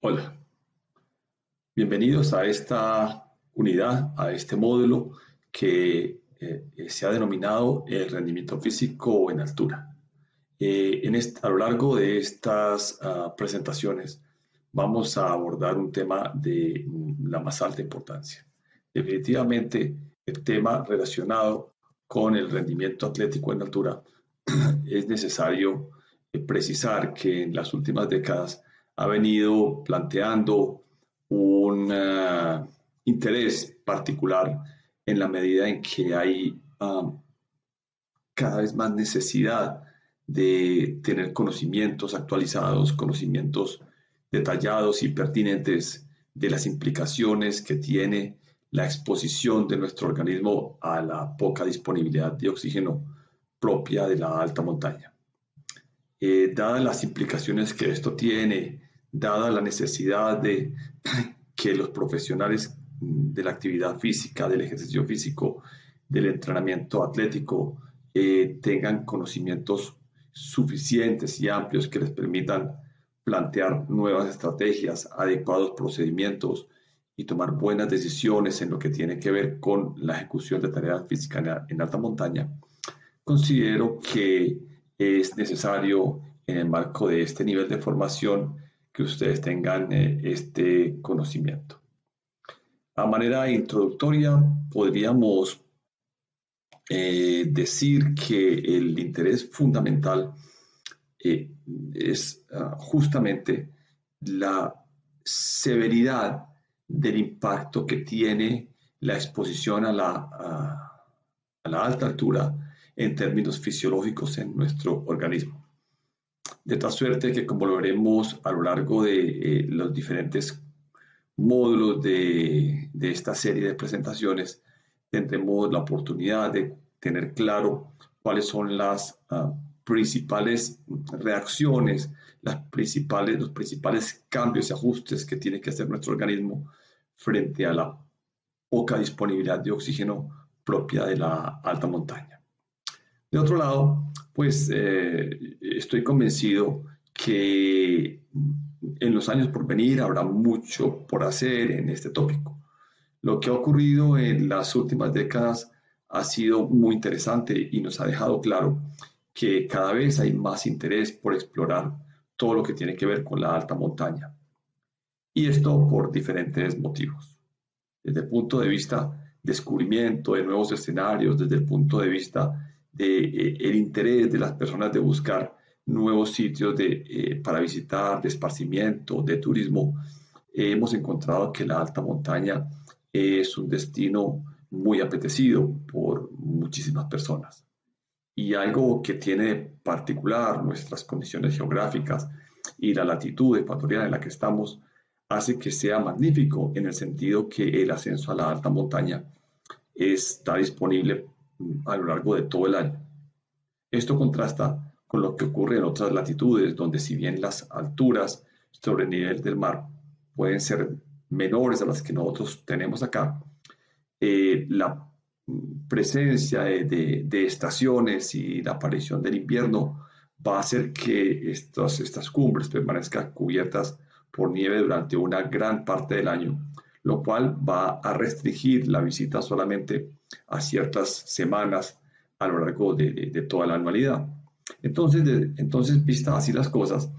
Hola, bienvenidos a esta unidad, a este módulo que se ha denominado el rendimiento físico en altura. A lo largo de estas presentaciones vamos a abordar un tema de la más alta importancia. Definitivamente el tema relacionado con el rendimiento atlético en altura es necesario precisar que en las últimas décadas ha venido planteando un interés particular en la medida en que hay cada vez más necesidad de tener conocimientos actualizados, conocimientos detallados y pertinentes de las implicaciones que tiene la exposición de nuestro organismo a la poca disponibilidad de oxígeno propia de la alta montaña. Dadas las implicaciones que esto tiene, dada la necesidad de que los profesionales de la actividad física, del ejercicio físico, del entrenamiento atlético, tengan conocimientos suficientes y amplios que les permitan plantear nuevas estrategias, adecuados procedimientos y tomar buenas decisiones en lo que tiene que ver con la ejecución de tareas físicas en alta montaña. Considero que es necesario, en el marco de este nivel de formación, que ustedes tengan este conocimiento. A manera introductoria, podríamos decir que el interés fundamental es justamente la severidad del impacto que tiene la exposición a la alta altura en términos fisiológicos en nuestro organismo. De tal suerte que, como lo veremos a lo largo de los diferentes módulos de esta serie de presentaciones, tendremos la oportunidad de tener claro cuáles son las principales reacciones, los principales cambios y ajustes que tiene que hacer nuestro organismo frente a la poca disponibilidad de oxígeno propia de la alta montaña. De otro lado, pues estoy convencido que en los años por venir habrá mucho por hacer en este tópico. Lo que ha ocurrido en las últimas décadas ha sido muy interesante y nos ha dejado claro que cada vez hay más interés por explorar todo lo que tiene que ver con la alta montaña. Y esto por diferentes motivos. Desde el punto de vista descubrimiento de nuevos escenarios, desde el punto de vista del interés de las personas de buscar nuevos sitios para visitar, de esparcimiento, de turismo, hemos encontrado que la alta montaña es un destino muy apetecido por muchísimas personas. Y algo que tiene particular nuestras condiciones geográficas y la latitud ecuatoriana en la que estamos hace que sea magnífico, en el sentido que el ascenso a la alta montaña está disponible a lo largo de todo el año. Esto contrasta con lo que ocurre en otras latitudes, donde si bien las alturas sobre el nivel del mar pueden ser menores a las que nosotros tenemos acá, la presencia de estaciones y la aparición del invierno va a hacer que estas cumbres permanezcan cubiertas por nieve durante una gran parte del año, lo cual va a restringir la visita solamente a ciertas semanas a lo largo de toda la anualidad. Entonces, vistas así las cosas,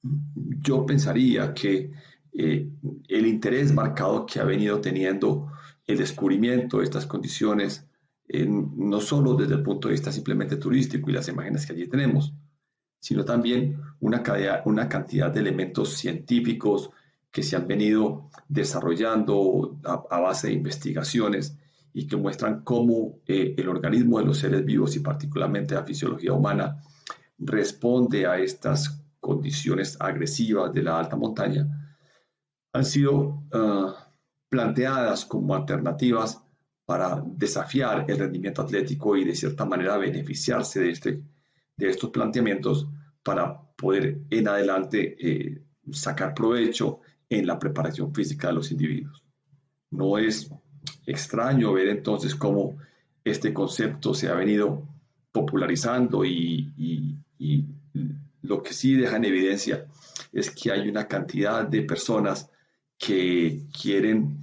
yo pensaría que el interés marcado que ha venido teniendo el descubrimiento de estas condiciones, no solo desde el punto de vista simplemente turístico y las imágenes que allí tenemos, sino también una cantidad de elementos científicos que se han venido desarrollando a base de investigaciones y que muestran cómo el organismo de los seres vivos y particularmente la fisiología humana responde a estas condiciones agresivas de la alta montaña, han sido planteadas como alternativas para desafiar el rendimiento atlético y de cierta manera beneficiarse de estos planteamientos para poder en adelante sacar provecho en la preparación física de los individuos. No es extraño ver entonces cómo este concepto se ha venido popularizando y lo que sí deja en evidencia es que hay una cantidad de personas que quieren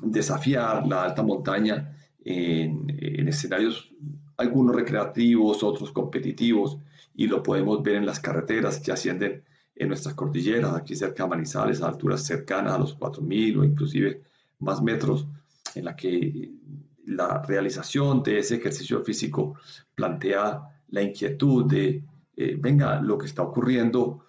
desafiar la alta montaña en escenarios, algunos recreativos, otros competitivos, y lo podemos ver en las carreteras que ascienden en nuestras cordilleras, aquí cerca de Manizales, a alturas cercanas a los 4.000 o inclusive más metros, en la que la realización de ese ejercicio físico plantea la inquietud de, venga, lo que está ocurriendo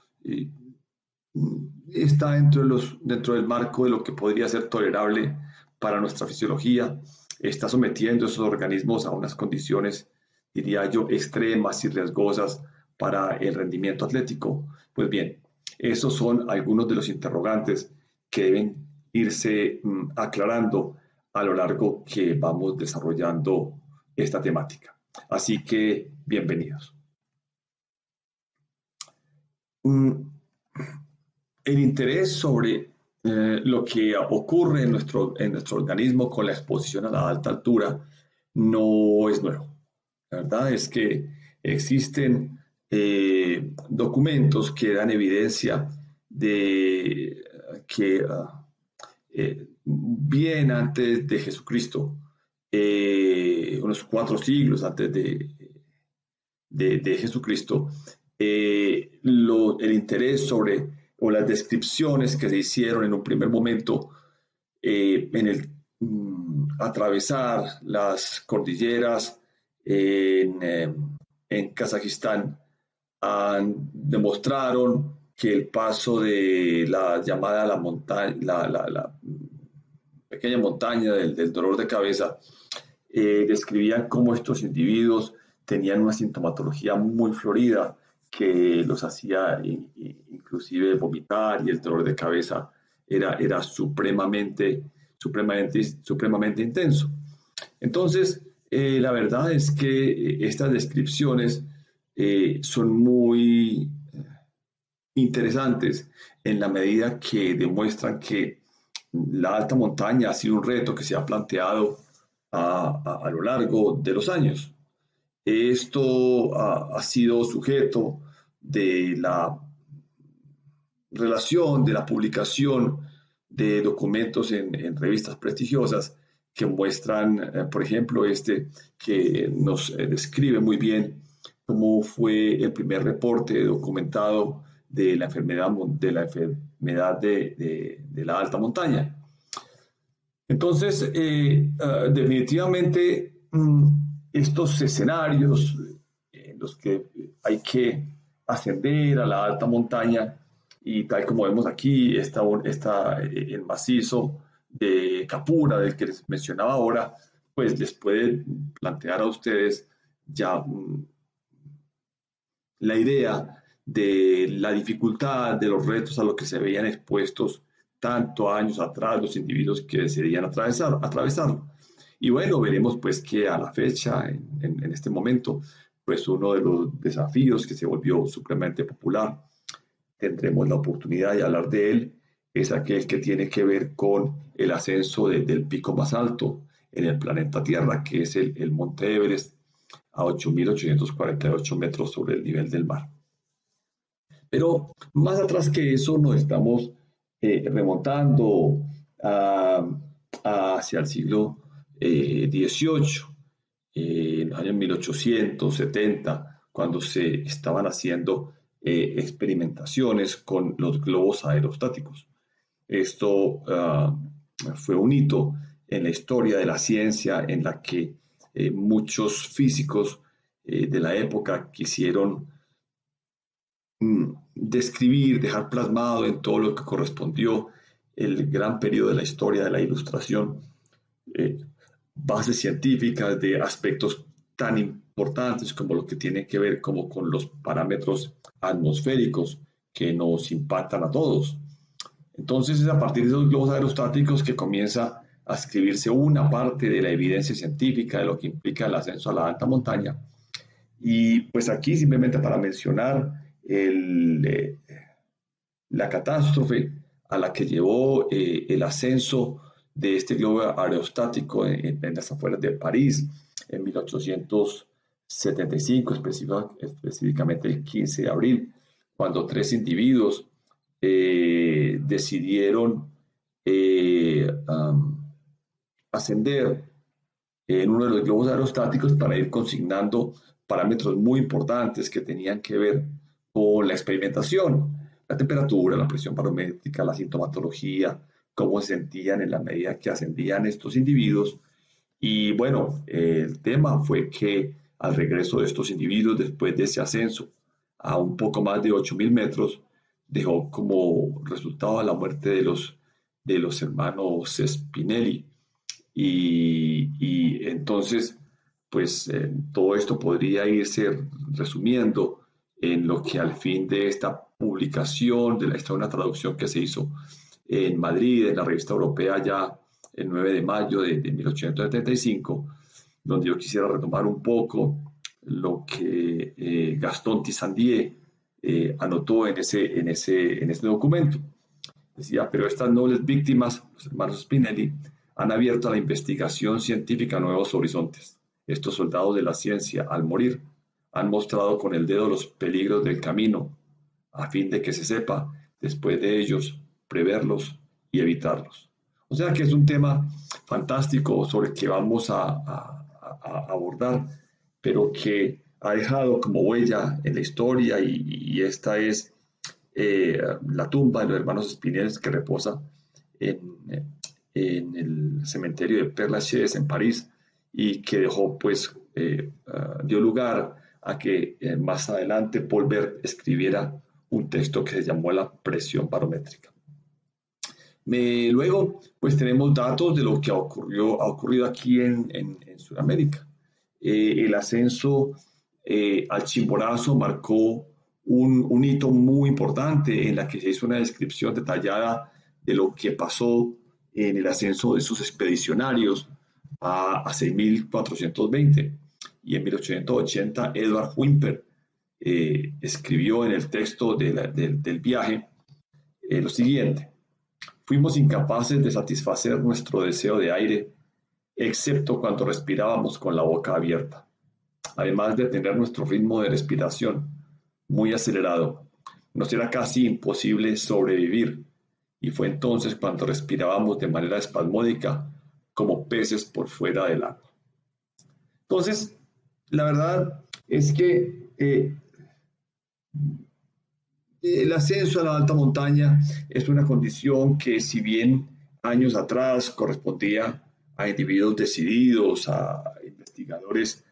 está dentro del marco de lo que podría ser tolerable para nuestra fisiología, está sometiendo a esos organismos a unas condiciones, diría yo, extremas y riesgosas para el rendimiento atlético. Pues bien, esos son algunos de los interrogantes que deben irse aclarando a lo largo que vamos desarrollando esta temática. Así que, bienvenidos. El interés sobre lo que ocurre en nuestro organismo con la exposición a la alta altura no es nuevo. La verdad es que existen documentos que dan evidencia de que bien antes de Jesucristo, unos 4 siglos antes de Jesucristo, el interés sobre o las descripciones que se hicieron en un primer momento en el atravesar las cordilleras en Kazajistán demostraron que el paso de la llamada la montaña, la pequeña montaña del dolor de cabeza, describían cómo estos individuos tenían una sintomatología muy florida que los hacía inclusive vomitar, y el dolor de cabeza era supremamente intenso. Entonces, la verdad es que estas descripciones son muy interesantes en la medida que demuestran que la alta montaña ha sido un reto que se ha planteado a lo largo de los años. Esto ha sido sujeto de la relación, de la publicación de documentos en revistas prestigiosas que muestran, por ejemplo, que nos describe muy bien cómo fue el primer reporte documentado de la enfermedad de la alta montaña. Entonces, definitivamente, estos escenarios en los que hay que ascender a la alta montaña, y tal como vemos aquí, está el macizo de Capura, del que les mencionaba ahora, pues les puede plantear a ustedes ya la idea de la dificultad, de los retos a los que se veían expuestos tanto años atrás los individuos que decidían atravesarlo. Y bueno, veremos pues que a la fecha, en este momento, pues uno de los desafíos que se volvió supremamente popular, tendremos la oportunidad de hablar de él, es aquel que tiene que ver con el ascenso del pico más alto en el planeta Tierra, que es el Monte Everest, a 8.848 metros sobre el nivel del mar. Pero más atrás que eso nos estamos remontando hacia el siglo XVIII, en el año 1870, cuando se estaban haciendo experimentaciones con los globos aerostáticos. Esto fue un hito en la historia de la ciencia en la que muchos físicos de la época quisieron describir, dejar plasmado en todo lo que correspondió el gran periodo de la historia de la Ilustración, bases científicas de aspectos tan importantes como lo que tiene que ver como con los parámetros atmosféricos que nos impactan a todos. Entonces es a partir de esos globos aerostáticos que comienza a escribirse una parte de la evidencia científica de lo que implica el ascenso a la alta montaña. Y pues aquí simplemente para mencionar la catástrofe a la que llevó el ascenso de este globo aerostático en las afueras de París en 1875, específicamente el 15 de abril, cuando tres individuos decidieron ascender en uno de los globos aerostáticos para ir consignando parámetros muy importantes que tenían que ver con la experimentación, la temperatura, la presión barométrica, la sintomatología, cómo se sentían en la medida que ascendían estos individuos. Y bueno, el tema fue que al regreso de estos individuos, después de ese ascenso a un poco más de 8.000 metros, dejó como resultado la muerte de los hermanos Spinelli. Y entonces, pues todo esto podría irse resumiendo en lo que al fin de esta publicación, de esta una traducción que se hizo en Madrid, en la revista europea ya el 9 de mayo de 1875, donde yo quisiera retomar un poco lo que Gaston Tissandier anotó en ese documento. Decía, pero estas nobles víctimas, los hermanos Spinelli, han abierto a la investigación científica nuevos horizontes. Estos soldados de la ciencia, al morir, han mostrado con el dedo los peligros del camino, a fin de que se sepa, después de ellos, preverlos y evitarlos. O sea que es un tema fantástico sobre el que vamos a abordar, pero que ha dejado como huella en la historia y esta es la tumba de los hermanos Spinelli que reposa en, en el cementerio de Père Lachaise en París y que dejó pues dio lugar a que más adelante Paul Bert escribiera un texto que se llamó La presión barométrica. Luego, pues tenemos datos de lo que ha ocurrido aquí en Sudamérica. El ascenso al Chimborazo marcó un hito muy importante en la que se hizo una descripción detallada de lo que pasó en el ascenso de sus expedicionarios a 6.420. Y en 1880, Edward Whymper escribió en el texto del viaje lo siguiente: fuimos incapaces de satisfacer nuestro deseo de aire, excepto cuando respirábamos con la boca abierta. Además de tener nuestro ritmo de respiración muy acelerado, nos era casi imposible sobrevivir, y fue entonces cuando respirábamos de manera espasmódica, como peces por fuera del agua. Entonces, la verdad es que el ascenso a la alta montaña es una condición que, si bien años atrás correspondía a individuos decididos, a investigadores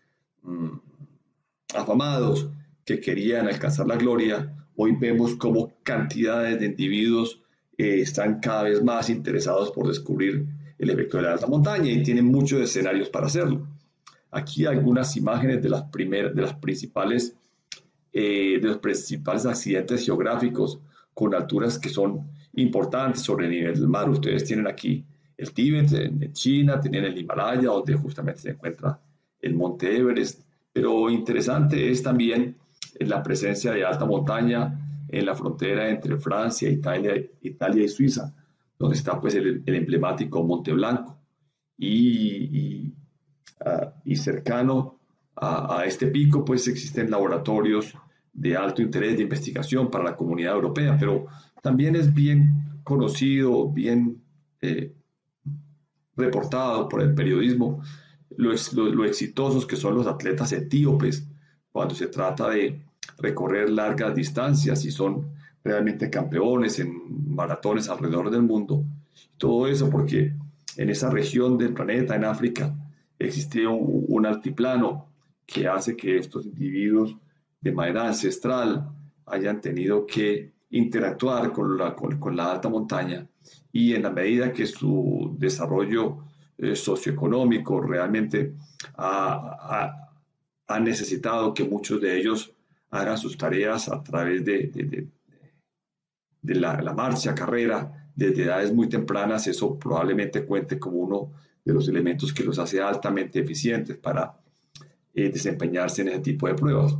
afamados que querían alcanzar la gloria, hoy vemos cómo cantidades de individuos están cada vez más interesados por descubrir el efecto de la alta montaña y tienen muchos escenarios para hacerlo. Aquí algunas imágenes de los principales accidentes geográficos con alturas que son importantes sobre el nivel del mar. Ustedes tienen aquí el Tíbet en China, tienen el Himalaya, donde justamente se encuentra el Monte Everest, pero interesante es también la presencia de alta montaña en la frontera entre Francia, Italia y Suiza, donde está pues el emblemático Monte Blanco. Y cercano a este pico pues existen laboratorios de alto interés de investigación para la comunidad europea, pero también es bien conocido, bien reportado por el periodismo lo exitosos que son los atletas etíopes cuando se trata de recorrer largas distancias y son realmente campeones en maratones alrededor del mundo. Todo eso porque en esa región del planeta, en África, existe un altiplano que hace que estos individuos de manera ancestral hayan tenido que interactuar con la alta montaña, y en la medida que su desarrollo socioeconómico realmente ha necesitado que muchos de ellos hagan sus tareas a través de la marcha, carrera, desde edades muy tempranas, eso probablemente cuente como uno de los elementos que los hace altamente eficientes para desempeñarse en ese tipo de pruebas.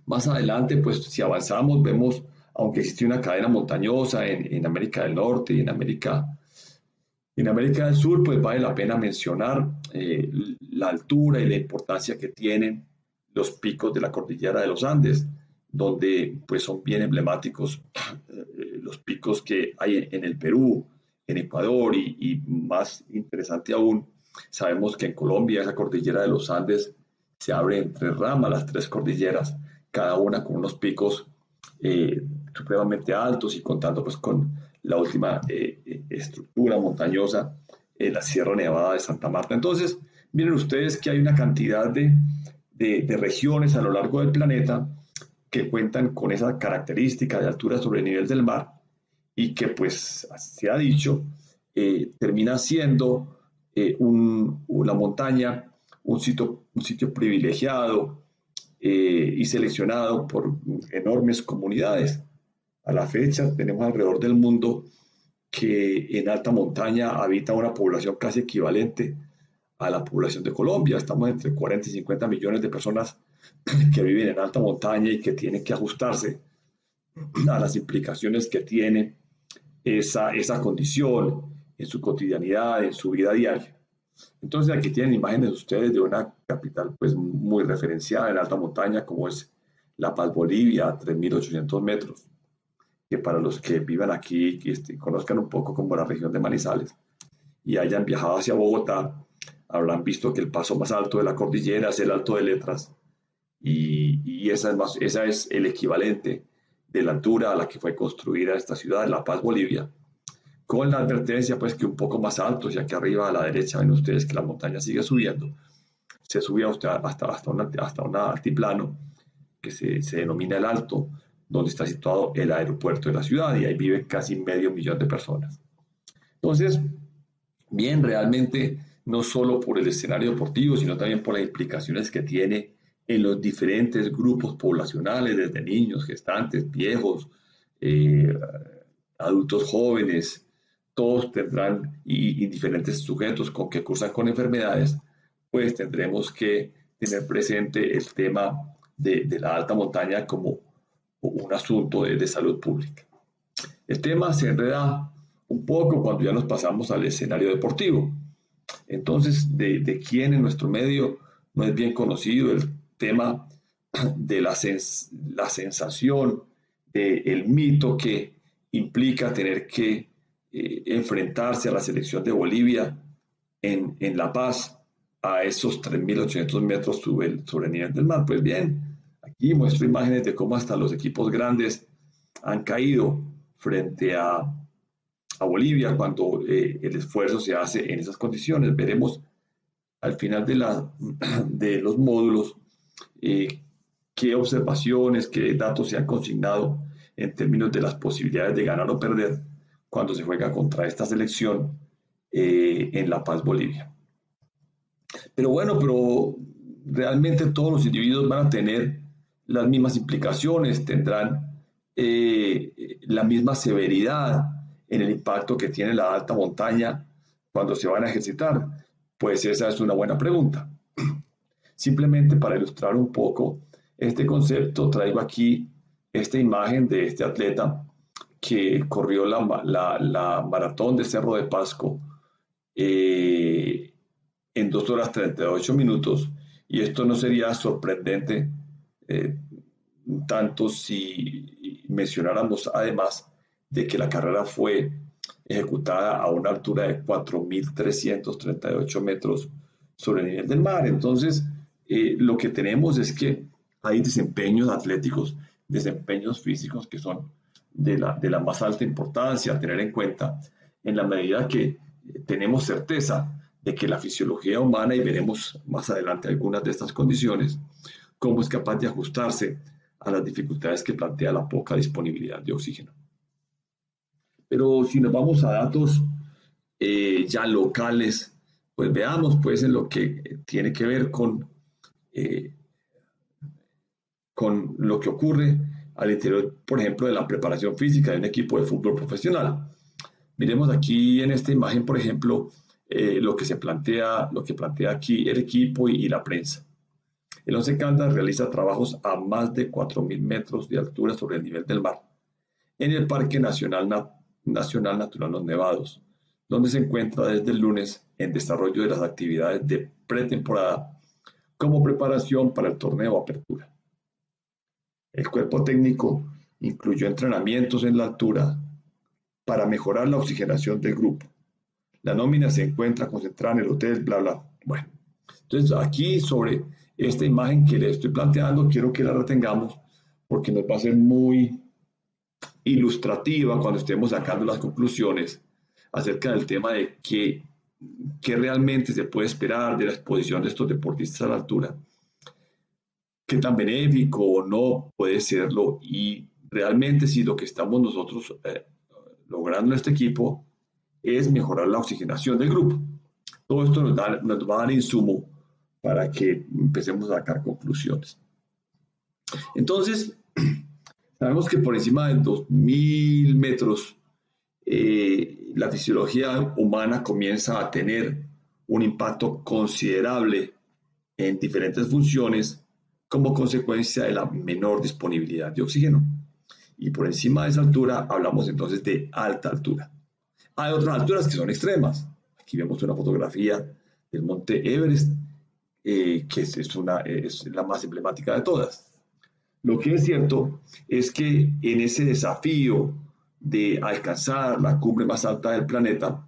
Más adelante, pues si avanzamos, vemos, aunque existe una cadena montañosa en América del Norte y en América del Sur, pues vale la pena mencionar la altura y la importancia que tienen los picos de la cordillera de los Andes. donde pues son bien emblemáticos los picos que hay en el Perú, en Ecuador y más interesante aún, sabemos que en Colombia esa cordillera de los Andes se abre en tres ramas, las tres cordilleras, cada una con unos picos supremamente altos y contando pues con la última estructura montañosa, la Sierra Nevada de Santa Marta. Entonces, miren ustedes que hay una cantidad de regiones a lo largo del planeta que cuentan con esa característica de altura sobre el nivel del mar y que pues se ha dicho termina siendo la montaña un sitio privilegiado y seleccionado por enormes comunidades. A la fecha tenemos alrededor del mundo que en alta montaña habita una población casi equivalente a la población de Colombia. Estamos entre 40 y 50 millones de personas que viven en alta montaña y que tienen que ajustarse a las implicaciones que tiene esa condición en su cotidianidad, en su vida diaria. Entonces aquí tienen imágenes ustedes de una capital pues muy referenciada en alta montaña como es La Paz, Bolivia, a 3.800 metros, que para los que vivan aquí y conozcan un poco como la región de Manizales y hayan viajado hacia Bogotá, habrán visto que el paso más alto de la cordillera es el Alto de Letras y esa es el equivalente de la altura a la que fue construida esta ciudad, La Paz, Bolivia, con la advertencia pues que un poco más alto, ya que arriba a la derecha ven ustedes que la montaña sigue subiendo, se sube hasta un altiplano que se denomina el Alto, donde está situado el aeropuerto de la ciudad y ahí vive casi medio millón de personas. Entonces, bien, realmente no solo por el escenario deportivo, sino también por las implicaciones que tiene en los diferentes grupos poblacionales, desde niños, gestantes, viejos, eh, adultos jóvenes, todos tendrán, y diferentes sujetos con que cursan con enfermedades, pues tendremos que tener presente el tema de la alta montaña como un asunto de salud pública. El tema se enreda un poco cuando ya nos pasamos al escenario deportivo. Entonces, de quién en nuestro medio no es bien conocido el tema de la sensación, del mito que implica tener que enfrentarse a la selección de Bolivia en La Paz a esos 3.800 metros sobre el nivel del mar. Pues bien, aquí muestro imágenes de cómo hasta los equipos grandes han caído frente a Bolivia cuando el esfuerzo se hace en esas condiciones. Veremos al final de los módulos qué observaciones, qué datos se han consignado en términos de las posibilidades de ganar o perder cuando se juega contra esta selección en La Paz, Bolivia. Pero bueno, pero realmente todos los individuos van a tener las mismas implicaciones, tendrán la misma severidad en el impacto que tiene la alta montaña cuando se van a ejercitar. Pues esa es una buena pregunta. Simplemente para ilustrar un poco este concepto, traigo aquí esta imagen de este atleta que corrió la maratón de Cerro de Pasco en 2 horas 38 minutos, y esto no sería sorprendente tanto si mencionáramos además de que la carrera fue ejecutada a una altura de 4.338 metros sobre el nivel del mar. Entonces, lo que tenemos es que hay desempeños atléticos, desempeños físicos que son de la más alta importancia a tener en cuenta en la medida que tenemos certeza de que la fisiología humana, y veremos más adelante algunas de estas condiciones, cómo es capaz de ajustarse a las dificultades que plantea la poca disponibilidad de oxígeno. Pero si nos vamos a datos ya locales, pues veamos pues en lo que tiene que ver con lo que ocurre al interior, por ejemplo, de la preparación física de un equipo de fútbol profesional. Miremos aquí en esta imagen, por ejemplo, lo que plantea aquí el equipo y la prensa. El Once Caldas realiza trabajos a más de 4.000 metros de altura sobre el nivel del mar en el Parque Nacional Natural Los Nevados, donde se encuentra desde el lunes en desarrollo de las actividades de pretemporada como preparación para el torneo Apertura. El cuerpo técnico incluyó entrenamientos en la altura para mejorar la oxigenación del grupo. La nómina se encuentra concentrada en el hotel, bla, bla. Bueno, entonces aquí sobre esta imagen que le estoy planteando, quiero que la retengamos porque nos va a ser muy ilustrativa cuando estemos sacando las conclusiones acerca del tema de qué realmente se puede esperar de la exposición de estos deportistas a la altura, qué tan benéfico o no puede serlo, y realmente si lo que estamos nosotros logrando en este equipo es mejorar la oxigenación del grupo. Todo esto nos va a dar insumo para que empecemos a sacar conclusiones. Entonces, sabemos que por encima de 2000 metros la fisiología humana comienza a tener un impacto considerable en diferentes funciones como consecuencia de la menor disponibilidad de oxígeno. Y por encima de esa altura hablamos entonces de alta altura. Hay otras alturas que son extremas. Aquí vemos una fotografía del monte Everest, que es la más emblemática de todas. Lo que es cierto es que en ese desafío de alcanzar la cumbre más alta del planeta,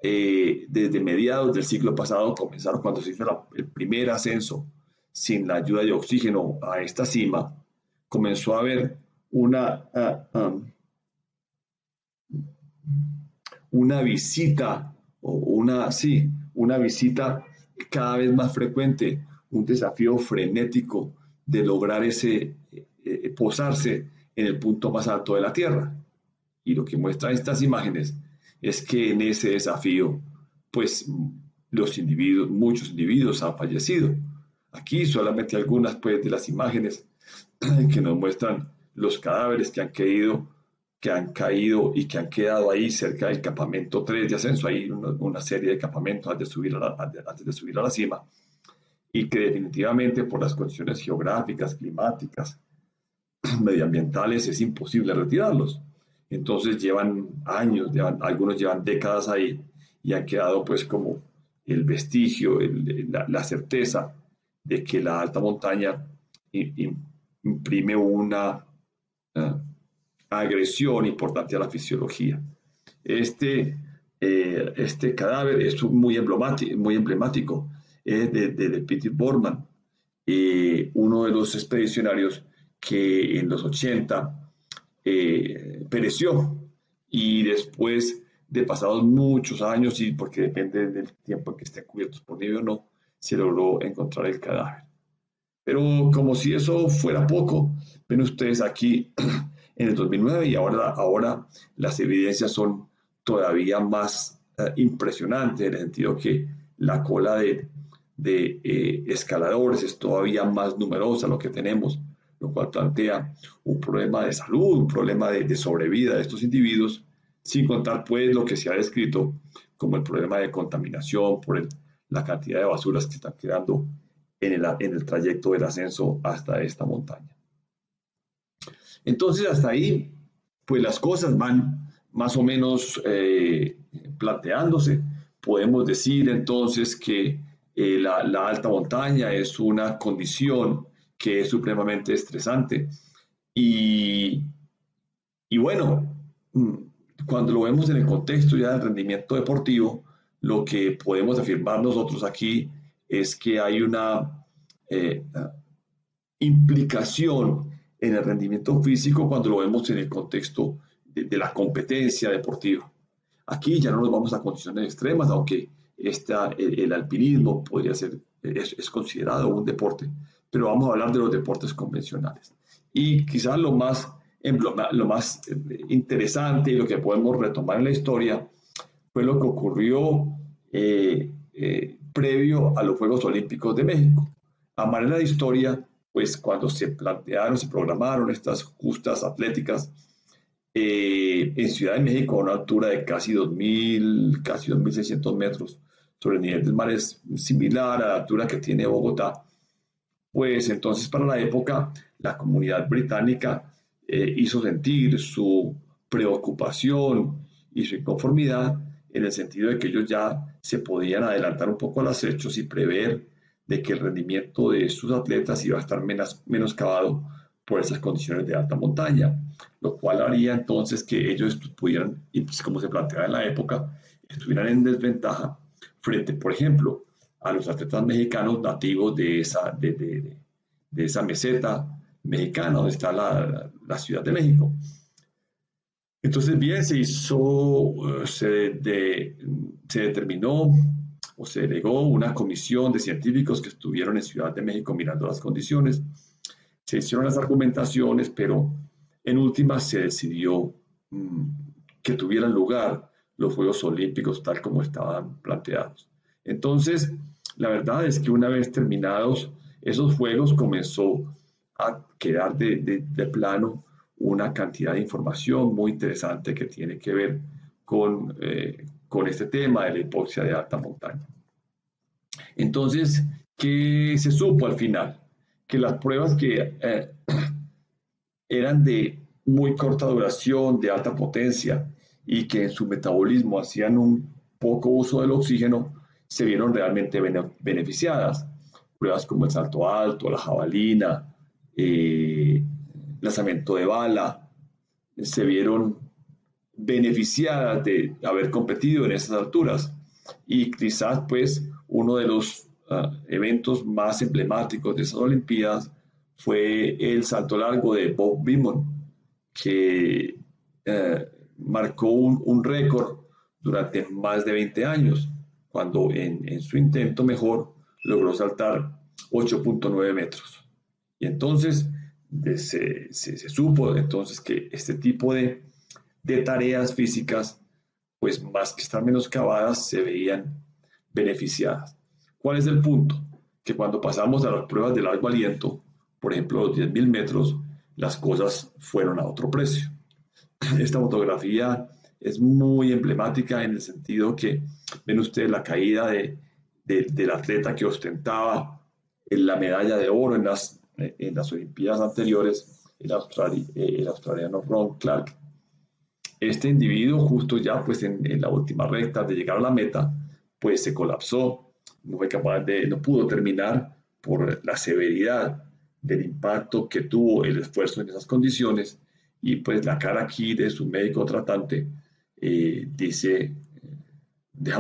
desde mediados del siglo pasado comenzaron cuando se hizo el primer ascenso sin la ayuda de oxígeno a esta cima, comenzó a haber una visita, una visita cada vez más frecuente, un desafío frenético de lograr posarse en el punto más alto de la Tierra. Y lo que muestran estas imágenes es que en ese desafío, pues muchos individuos han fallecido. Aquí solamente algunas pues, de las imágenes que nos muestran los cadáveres que han caído y que han quedado ahí cerca del campamento 3 de ascenso. Hay una serie de campamentos antes de subir a la cima, y que definitivamente por las condiciones geográficas, climáticas, medioambientales es imposible retirarlos. Entonces llevan años, algunos llevan décadas ahí y han quedado pues como el vestigio, la certeza de que la alta montaña imprime una agresión importante a la fisiología. Este cadáver es muy emblemático, de Peter Boardman, uno de los expedicionarios que en los 80 pereció, y después de pasados muchos años, y porque depende del tiempo en que estén cubiertos por nieve o no, se logró encontrar el cadáver. Pero como si eso fuera poco, ven ustedes aquí en el 2009, y ahora las evidencias son todavía más impresionantes, en el sentido que la cola de escaladores es todavía más numerosa lo que tenemos, lo cual plantea un problema de salud, un problema de sobrevida de estos individuos, sin contar pues lo que se ha descrito como el problema de contaminación por la cantidad de basuras que están quedando en el trayecto del ascenso hasta esta montaña. Entonces hasta ahí pues las cosas van más o menos planteándose. Podemos decir entonces que la alta montaña es una condición que es supremamente estresante, y bueno, cuando lo vemos en el contexto ya del rendimiento deportivo, lo que podemos afirmar nosotros aquí es que hay una implicación en el rendimiento físico cuando lo vemos en el contexto de la competencia deportiva. Aquí ya no nos vamos a condiciones extremas, aunque el alpinismo es considerado un deporte, pero vamos a hablar de los deportes convencionales. Y quizás lo más interesante y lo que podemos retomar en la historia fue lo que ocurrió previo a los Juegos Olímpicos de México. A manera de historia, pues cuando se programaron estas justas atléticas en Ciudad de México, a una altura de casi 2.600 metros sobre el nivel del mar, es similar a la altura que tiene Bogotá. Pues entonces para la época la comunidad británica hizo sentir su preocupación y su inconformidad, en el sentido de que ellos ya se podían adelantar un poco a los hechos y prever de que el rendimiento de sus atletas iba a estar menoscabado por esas condiciones de alta montaña, lo cual haría entonces que ellos pudieran, y pues como se planteaba en la época, estuvieran en desventaja frente, por ejemplo, a los atletas mexicanos nativos de esa meseta mexicana, donde está la Ciudad de México. Entonces, bien, se determinó o se delegó una comisión de científicos que estuvieron en Ciudad de México mirando las condiciones. Se hicieron las argumentaciones, pero en última se decidió que tuvieran lugar los Juegos Olímpicos tal como estaban planteados. Entonces, la verdad es que una vez terminados esos Juegos comenzó a quedar de plano una cantidad de información muy interesante que tiene que ver con este tema de la hipoxia de alta montaña. Entonces, ¿qué se supo al final? Que las pruebas que eran de muy corta duración, de alta potencia y que en su metabolismo hacían un poco uso del oxígeno, se vieron realmente beneficiadas. Pruebas como el salto alto, la jabalina, lanzamiento de bala, se vieron beneficiadas de haber competido en esas alturas. Y quizás pues uno de los eventos más emblemáticos de esas Olimpiadas fue el salto largo de Bob Beamon, que marcó un récord durante más de 20 años, cuando en su intento mejor logró saltar 8.9 metros. Y entonces se supo entonces que este tipo de tareas físicas, pues más que estar menoscabadas, se veían beneficiadas. ¿Cuál es el punto? Que cuando pasamos a las pruebas de largo aliento, por ejemplo los 10.000 metros, las cosas fueron a otro precio. Esta fotografía es muy emblemática en el sentido que ven ustedes la caída del atleta que ostentaba la medalla de oro en las Olimpiadas anteriores, el australiano Ron Clark. Este individuo justo ya pues en la última recta de llegar a la meta, pues se colapsó, no pudo terminar por la severidad del impacto que tuvo el esfuerzo en esas condiciones, y pues la cara aquí de su médico tratante deja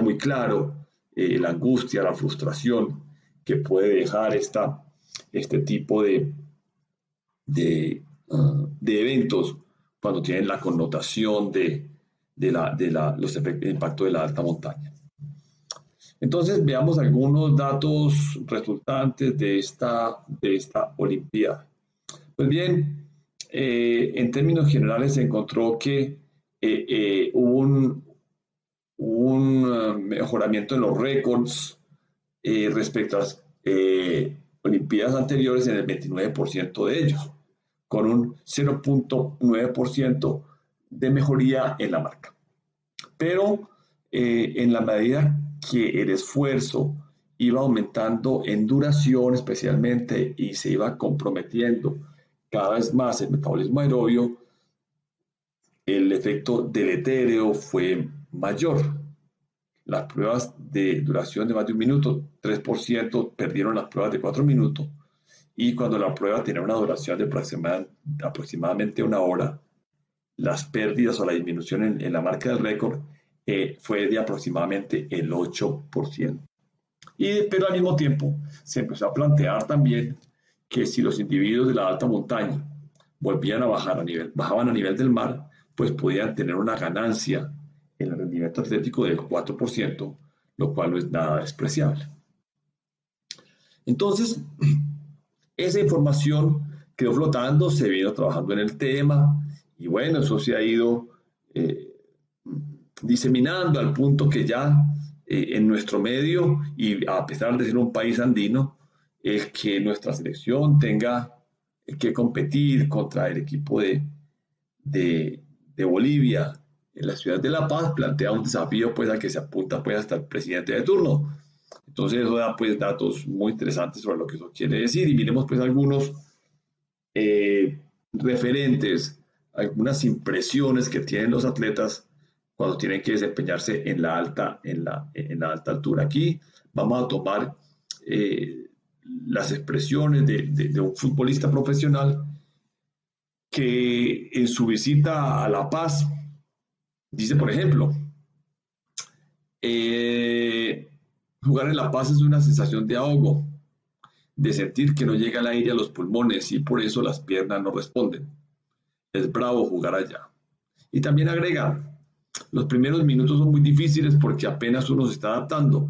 muy claro la angustia, la frustración que puede dejar este tipo de eventos cuando tienen la connotación de los efectos de impacto de la alta montaña. Entonces veamos algunos datos resultantes de esta Olimpiada. Pues bien, en términos generales se encontró que hubo un mejoramiento en los récords respecto a las Olimpiadas anteriores en el 29% de ellos, con un 0.9% de mejoría en la marca. Pero en la medida que el esfuerzo iba aumentando en duración especialmente y se iba comprometiendo cada vez más el metabolismo aerobio, el efecto deletérea fue mayor. Las pruebas de duración de más de un minuto, 3% perdieron las pruebas de 4 minutos, y cuando la prueba tenía una duración de aproximadamente una hora, las pérdidas o la disminución en la marca del récord fue de aproximadamente el 8%. Pero al mismo tiempo se empezó a plantear también que si los individuos de la alta montaña bajaban a nivel del mar, pues podían tener una ganancia en el rendimiento atlético del 4%, lo cual no es nada despreciable. Entonces, esa información quedó flotando, se vino trabajando en el tema, y bueno, eso se ha ido diseminando al punto que ya en nuestro medio, y a pesar de ser un país andino, es que nuestra selección tenga que competir contra el equipo de Bolivia en la ciudad de La Paz, plantea un desafío pues al que se apunta pues hasta el presidente de turno. Entonces eso da pues datos muy interesantes sobre lo que eso quiere decir, y miremos pues algunos referentes, algunas impresiones que tienen los atletas cuando tienen que desempeñarse en la alta altura. Aquí vamos a tomar las expresiones de un futbolista profesional que en su visita a La Paz dice, por ejemplo, jugar en La Paz es una sensación de ahogo, de sentir que no llega el aire a los pulmones y por eso las piernas no responden. Es bravo jugar allá. Y también agrega, los primeros minutos son muy difíciles porque apenas uno se está adaptando,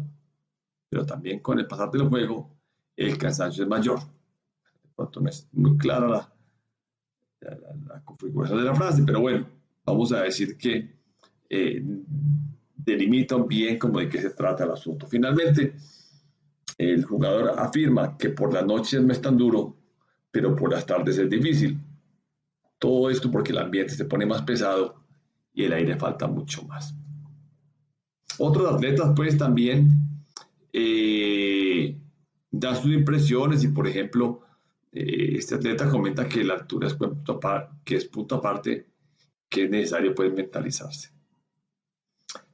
pero también con el pasar del juego, el cansancio es mayor. De pronto no es muy clara la configuración de la frase, pero bueno, vamos a decir que delimitan bien como de qué se trata el asunto. Finalmente, el jugador afirma que por las noches no es tan duro, pero por las tardes es difícil. Todo esto porque el ambiente se pone más pesado y el aire falta mucho más. Otros atletas pues también dan sus impresiones y por ejemplo este atleta comenta que la altura es punto aparte, que es necesario pues mentalizarse.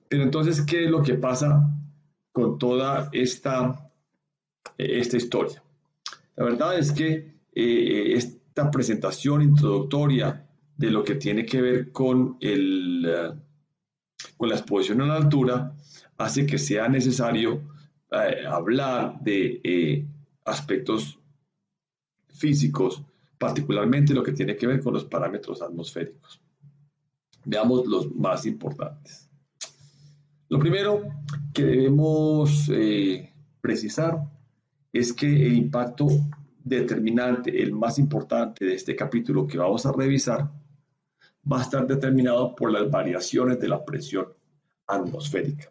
Pero entonces, ¿qué es lo que pasa con toda esta historia? La verdad es que esta presentación introductoria de lo que tiene que ver con la exposición a la altura hace que sea necesario hablar de aspectos físicos, particularmente lo que tiene que ver con los parámetros atmosféricos. Veamos los más importantes. Lo primero que debemos precisar es que el impacto determinante, el más importante de este capítulo que vamos a revisar, va a estar determinado por las variaciones de la presión atmosférica.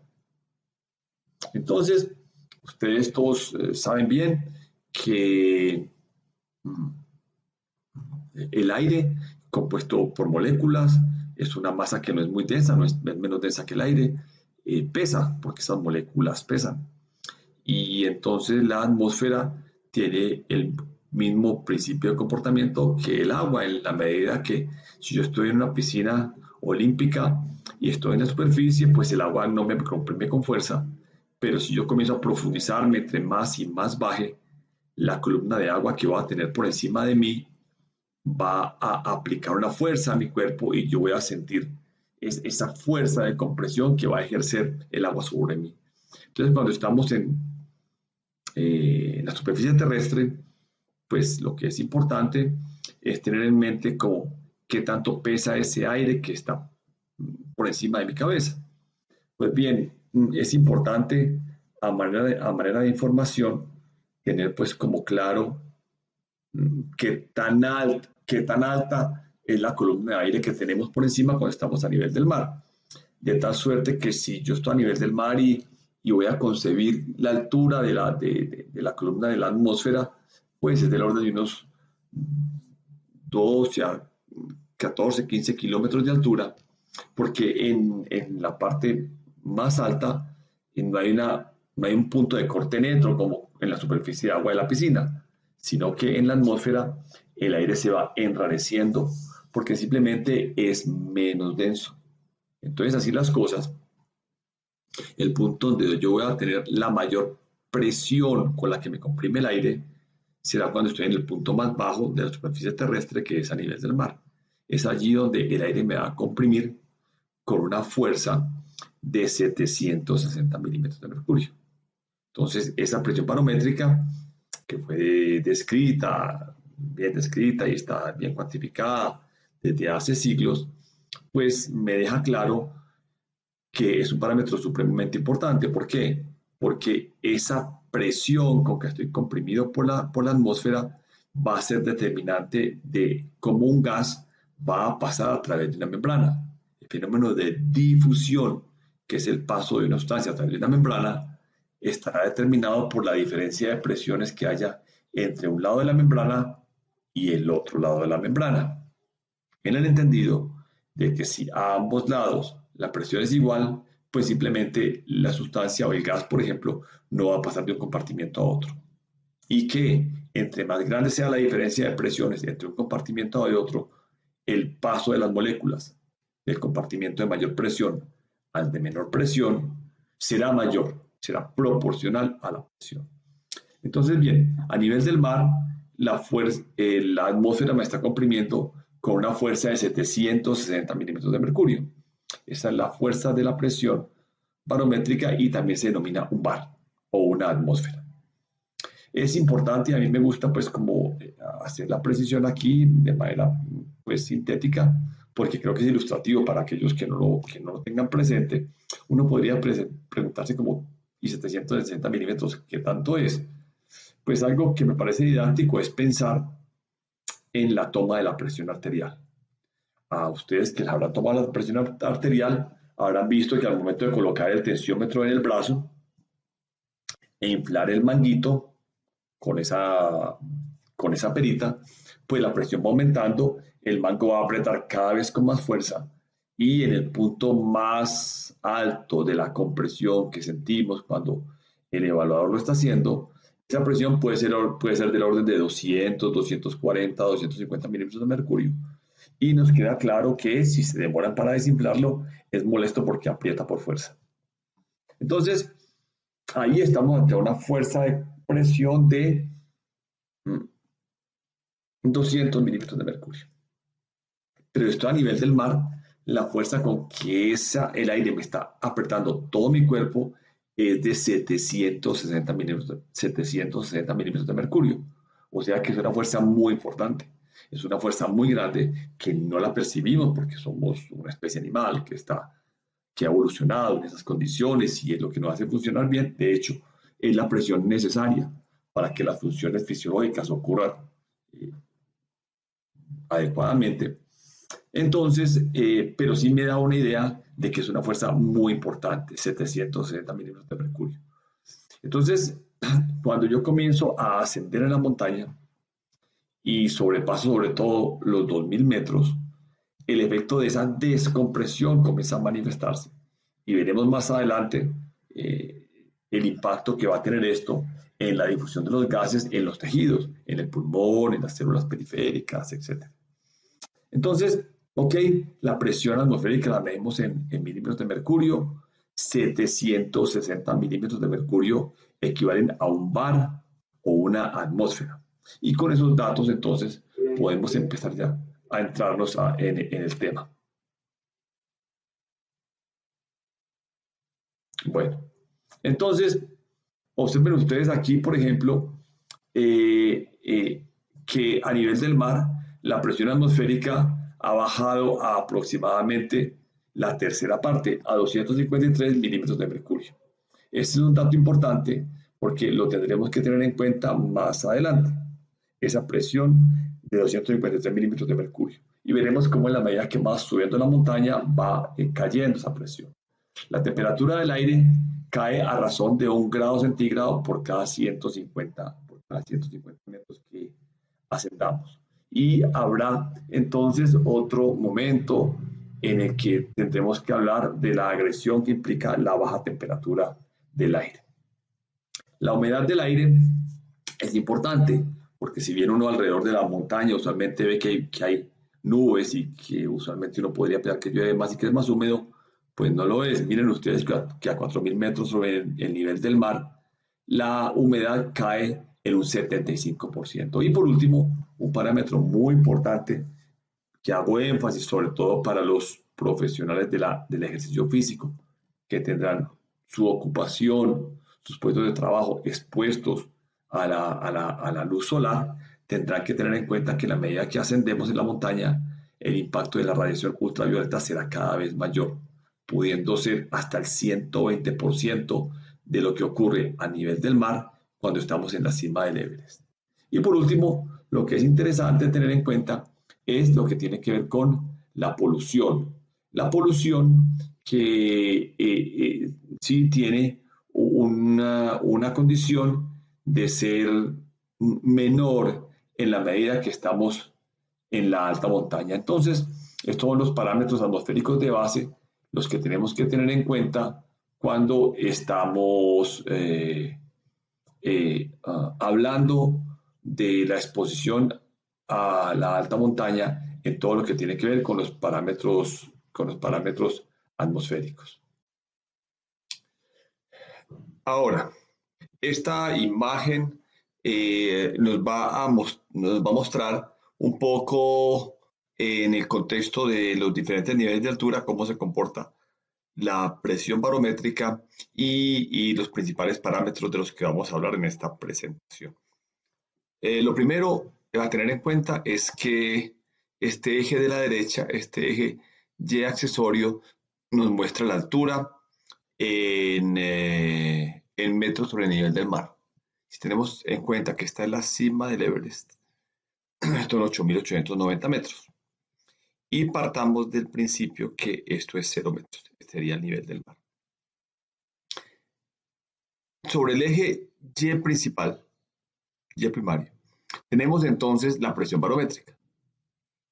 Entonces, ustedes todos saben bien que el aire, compuesto por moléculas, es una masa que no es muy densa, no es menos densa que el aire, pesa, porque esas moléculas pesan. Y entonces la atmósfera tiene el mismo principio de comportamiento que el agua, en la medida que si yo estoy en una piscina olímpica y estoy en la superficie, pues el agua no me comprime con fuerza, pero si yo comienzo a profundizarme, entre más y más baje, la columna de agua que va a tener por encima de mí va a aplicar una fuerza a mi cuerpo y yo voy a sentir esa fuerza de compresión que va a ejercer el agua sobre mí. Entonces, cuando estamos en la superficie terrestre, pues lo que es importante es tener en mente como qué tanto pesa ese aire que está por encima de mi cabeza. Pues bien, es importante a manera de información tener pues como claro qué tan alta es la columna de aire que tenemos por encima cuando estamos a nivel del mar. De tal suerte que si yo estoy a nivel del mar y voy a concebir la altura de la columna de la atmósfera, pues es del orden de unos 12 a 14, 15 kilómetros de altura, porque en la parte más alta no hay un punto de corte neutro como en la superficie de agua de la piscina, sino que en la atmósfera el aire se va enrareciendo porque simplemente es menos denso. Entonces, así las cosas, el punto donde yo voy a tener la mayor presión con la que me comprime el aire será cuando estoy en el punto más bajo de la superficie terrestre, que es a nivel del mar. Es allí donde el aire me va a comprimir con una fuerza de 760 milímetros de mercurio. Entonces, esa presión barométrica que fue bien descrita y está bien cuantificada desde hace siglos, pues me deja claro que es un parámetro supremamente importante. ¿Por qué? Porque esa presión con que estoy comprimido por la atmósfera va a ser determinante de cómo un gas va a pasar a través de una membrana. El fenómeno de difusión, que es el paso de una sustancia a través de una membrana, estará determinado por la diferencia de presiones que haya entre un lado de la membrana y el otro lado de la membrana. En el entendido de que si a ambos lados la presión es igual, pues simplemente la sustancia o el gas, por ejemplo, no va a pasar de un compartimiento a otro. Y que entre más grande sea la diferencia de presiones entre un compartimento y otro, el paso de las moléculas del compartimento de mayor presión al de menor presión será mayor, será proporcional a la presión. Entonces, bien, a nivel del mar, la atmósfera me está comprimiendo con una fuerza de 760 milímetros de mercurio. Esa es la fuerza de la presión barométrica y también se denomina un bar o una atmósfera. Es importante, a mí me gusta pues como hacer la precisión aquí de manera pues sintética, porque creo que es ilustrativo para aquellos que no lo tengan presente. Uno podría preguntarse como, ¿y 760 milímetros qué tanto es? Pues algo que me parece didáctico es pensar en la toma de la presión arterial. A ustedes que les habrán tomado la presión arterial, habrán visto que al momento de colocar el tensiómetro en el brazo e inflar el manguito con esa perita, pues la presión va aumentando, el mango va a apretar cada vez con más fuerza y en el punto más alto de la compresión que sentimos cuando el evaluador lo está haciendo, esa presión puede ser del orden de 200, 240, 250 milímetros de mercurio. Y nos queda claro que si se demoran para desinflarlo, es molesto porque aprieta por fuerza. Entonces, ahí estamos ante una fuerza de presión de 200 milímetros de mercurio. Pero esto a nivel del mar, la fuerza con que el aire me está apretando todo mi cuerpo es de 760 milímetros de mercurio. O sea que es una fuerza muy importante. Es una fuerza muy grande que no la percibimos porque somos una especie animal que ha evolucionado en esas condiciones y es lo que nos hace funcionar bien. De hecho, es la presión necesaria para que las funciones fisiológicas ocurran adecuadamente. Entonces, pero sí me da una idea de que es una fuerza muy importante, 760 milímetros de mercurio. Entonces, cuando yo comienzo a ascender en la montaña y sobrepaso sobre todo los 2000 metros, el efecto de esa descompresión comienza a manifestarse. Y veremos más adelante el impacto que va a tener esto en la difusión de los gases en los tejidos, en el pulmón, en las células periféricas, etc. Entonces, ok, la presión atmosférica la medimos en milímetros de mercurio, 760 milímetros de mercurio equivalen a un bar o una atmósfera. Y con esos datos entonces podemos empezar ya a entrarnos en el tema. Bueno, entonces, observen ustedes aquí, por ejemplo, que a nivel del mar la presión atmosférica ha bajado a aproximadamente la tercera parte, a 253 milímetros de mercurio. Este es un dato importante porque lo tendremos que tener en cuenta más adelante, esa presión de 253 milímetros de mercurio. Y veremos cómo en la medida que va subiendo la montaña va cayendo esa presión. La temperatura del aire cae a razón de 1 grado centígrado por cada 150 metros que ascendamos. Y habrá entonces otro momento en el que tendremos que hablar de la agresión que implica la baja temperatura del aire. La humedad del aire es importante porque si bien uno alrededor de la montaña usualmente ve que hay nubes y que usualmente uno podría pensar que llueve más y que es más húmedo, pues no lo es. Miren ustedes que a 4000 metros sobre el nivel del mar, la humedad cae en un 75%. Y por último, un parámetro muy importante que hago énfasis sobre todo para los profesionales del ejercicio físico, que tendrán su ocupación, sus puestos de trabajo expuestos a la luz solar, tendrán que tener en cuenta que a la medida que ascendemos en la montaña, el impacto de la radiación ultravioleta será cada vez mayor, pudiendo ser hasta el 120% de lo que ocurre a nivel del mar cuando estamos en la cima del Everest. Y por último, lo que es interesante tener en cuenta es lo que tiene que ver con la polución. La polución que sí tiene una condición de ser menor en la medida que estamos en la alta montaña. Entonces, estos son los parámetros atmosféricos de base, los que tenemos que tener en cuenta cuando estamos hablando de la exposición a la alta montaña en todo lo que tiene que ver con los parámetros atmosféricos. Ahora, esta imagen nos va a mostrar un poco en el contexto de los diferentes niveles de altura, cómo se comporta la presión barométrica y los principales parámetros de los que vamos a hablar en esta presentación. Lo primero que va a tener en cuenta es que este eje de la derecha, este eje Y accesorio, nos muestra la altura en metros sobre el nivel del mar. Si tenemos en cuenta que esta es la cima del Everest, esto son 8.890 metros. Y partamos del principio que esto es 0 metros, este sería el nivel del mar. Sobre el eje Y principal, Y primario, tenemos entonces la presión barométrica.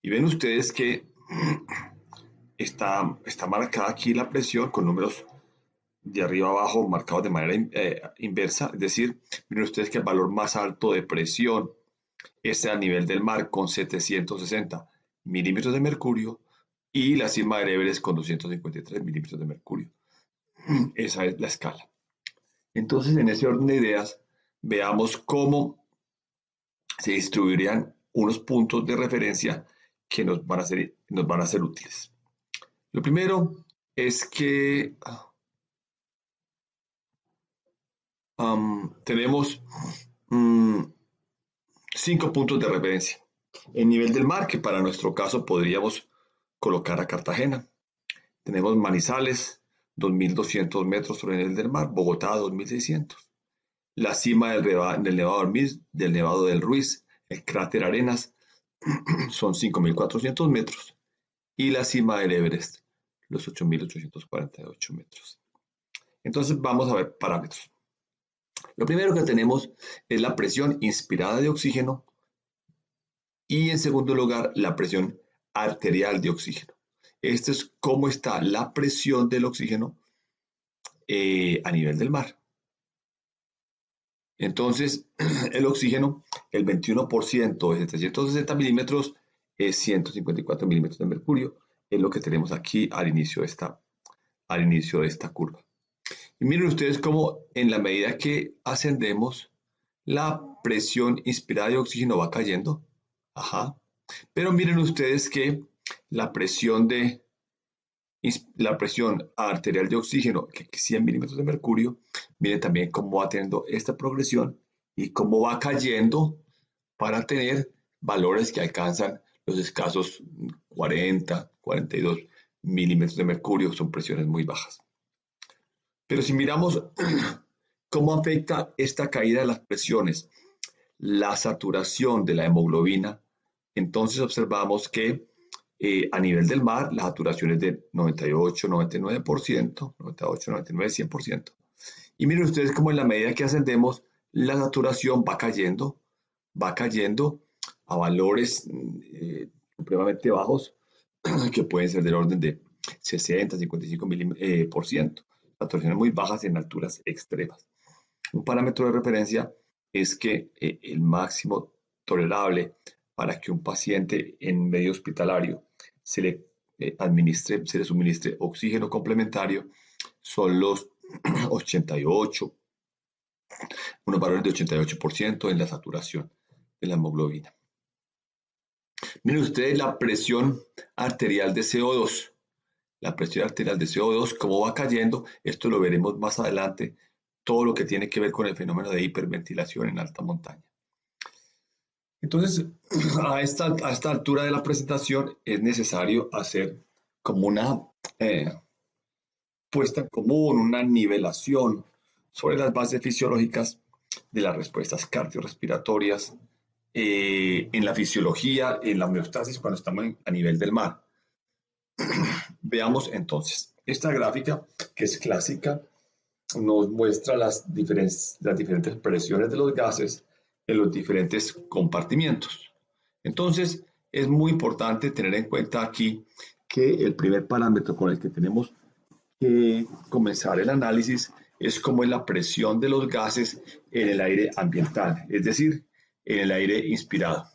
Y ven ustedes que está marcada aquí la presión con números de arriba a abajo marcados de manera inversa. Es decir, miren ustedes que el valor más alto de presión es a nivel del mar con 760 milímetros de mercurio y la cima del Everest con 253 milímetros de mercurio. Esa es la escala. Entonces, en ese orden de ideas, veamos cómo se distribuirían unos puntos de referencia que nos van a ser útiles. Lo primero es que tenemos 5 puntos de referencia. El nivel del mar, que para nuestro caso podríamos colocar a Cartagena. Tenemos Manizales, 2.200 metros sobre el nivel del mar. Bogotá, 2.600. La cima del Nevado del Ruiz, el cráter Arenas, son 5.400 metros. Y la cima del Everest, los 8.848 metros. Entonces vamos a ver parámetros. Lo primero que tenemos es la presión inspirada de oxígeno y en segundo lugar la presión arterial de oxígeno. Esto es cómo está la presión del oxígeno a nivel del mar. Entonces, el oxígeno, el 21% de 760 milímetros es 154 milímetros de mercurio, es lo que tenemos aquí al inicio de esta curva. Y miren ustedes cómo en la medida que ascendemos, la presión inspirada de oxígeno va cayendo. Ajá. Pero miren ustedes que la presión arterial de oxígeno, que es 100 milímetros de mercurio, miren también cómo va teniendo esta progresión y cómo va cayendo para tener valores que alcanzan los escasos 40, 42 milímetros de mercurio, son presiones muy bajas. Pero si miramos cómo afecta esta caída de las presiones, la saturación de la hemoglobina, entonces observamos que a nivel del mar la saturación es de 98, 99%, 98, 99, 100%. Y miren ustedes cómo en la medida que ascendemos, la saturación va cayendo a valores supremamente bajos, que pueden ser del orden de 60, 55%. Saturaciones muy bajas en alturas extremas. Un parámetro de referencia es que el máximo tolerable para que un paciente en medio hospitalario se le suministre oxígeno complementario son los 88, unos valores de 88% en la saturación de la hemoglobina. Miren ustedes la presión arterial de CO2. La presión arterial de CO2, cómo va cayendo, esto lo veremos más adelante, todo lo que tiene que ver con el fenómeno de hiperventilación en alta montaña. Entonces, a esta altura de la presentación es necesario hacer como una puesta en común, una nivelación sobre las bases fisiológicas de las respuestas cardiorrespiratorias en la fisiología, en la homeostasis cuando estamos a nivel del mar. Veamos entonces, esta gráfica que es clásica nos muestra las diferentes presiones de los gases en los diferentes compartimientos. Entonces, es muy importante tener en cuenta aquí que el primer parámetro con el que tenemos que comenzar el análisis es cómo es la presión de los gases en el aire ambiental, es decir, en el aire inspirado.